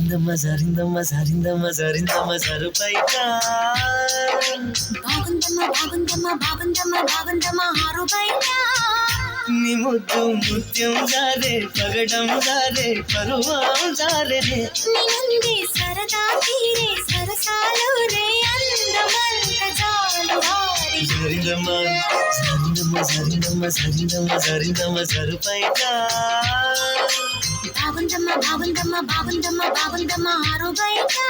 జారిందమ్మ జారిందమ్మ జారిందమ్మ జారిందమ్మ జరుపైగా బాగుందమ్మ బాగుందమ్మ బాగుందమ్మ బాగుందమ్మ ఆరుబైగా నీ ముద్దు ముత్యం జారే పగడం జారే పరువం జారే నిన్నుంది సరదా తీరే సరసాలు రే అందమంత చాలు వారి జారిందమ్మ జారిందమ్మ జారిందమ్మ జారిందమ్మ జారిందమ్మ జరుపైగా బాగుందమ్మ బాగుందమ్మ బాగుందమ్మ బాగుందమ్మ ఆరుబైగా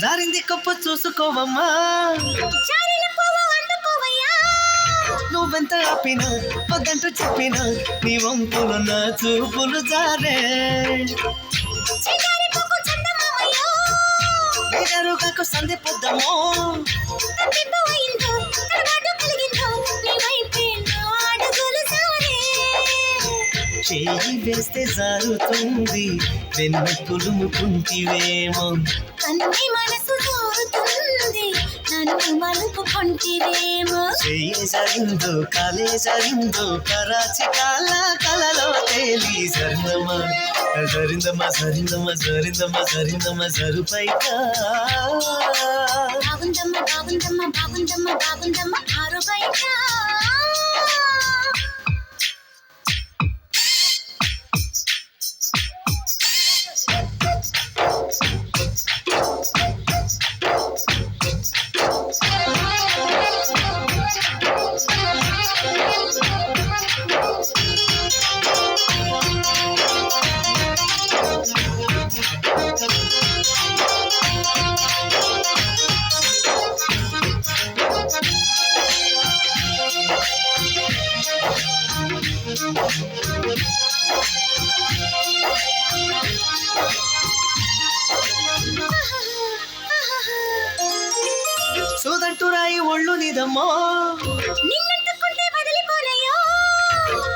జారింది కప్పు చూసుకోవమ్మా చారిన పువ్వు అందుకోవయ్యా నువ్వెంత ఆపినా వద్దంటూ చెప్పినా నీ వంపులు నా చూపులు జారే చిన్నారి పువ్వు చందమామయ్యో ఎరుగకు సంధి పొద్దమో తప్పిపో అయిందో తడబాటు కలిగిందో నీ వైపే నా అడుగులు సారే చేయి వేస్తే జారుతుంది వెన్ను పులుముకుంటివేమో కన్నే మనసు కోరుతుంది నన్ను మలుపుకుంటివేమో చెయ్యి జరిగిందో కాలే జరిగిందో కరాచి కాల కలలో తేలి జరిందమ్మా జరిందమ్మా జరిందమ్మా జరిందమ్మా జరిందమ్మా జరుపైగా బాగుందమ్మ బాగుందమ్మ బాగుందమ్మ బాగుందమ్మ ఆరుబైగా సోదంటూ రాయి ఒళ్ళు నిదమ్మో నిన్నట్టుకుంటే వదిలిపోనయ్యో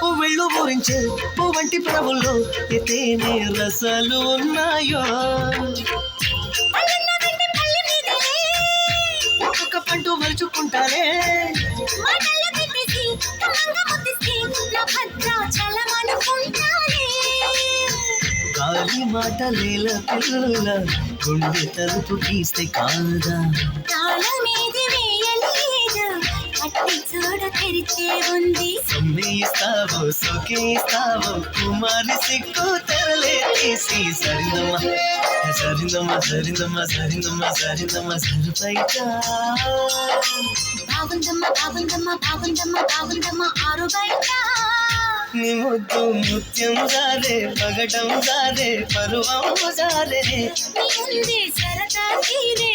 పువ్వుళ్ళు ఊరించే పువ్వంటి ప్రభుల్లో ఎతేనే రసాలు ఉన్నాయో పల్లెన్న వెంట పల్లె మీదనే ఒక్కొక్క పండు మలుచుకుంటానే మాటల్లో పెట్టేసి కమ్మంగా ముద్దిస్తే నా భద్రాచలమనుకుంటానే గాలి మాటలేల పిల్ల గుండె తలుపు తీస్తే కాదా తాళమేది వేయలేదు కట్టి చూడ తెరిచే ఉంది సమ్మేస్తావో సొకేస్తావో కుమారి సిక్కు తెరలే తీసి సరిందమ్మా సరిందమ్మా సరిందమ్మా సరిందమ్మా సరిందమ్మా సరిపైగా బాగుందమ్మ బాగుందమ్మ బాగుందమ్మ బాగుందమ్మ ఆరుబైగా నీ ముద్దు ముత్యం జారే పగటం జారే పరువం జారే నీ ఉంది సరదా తీరే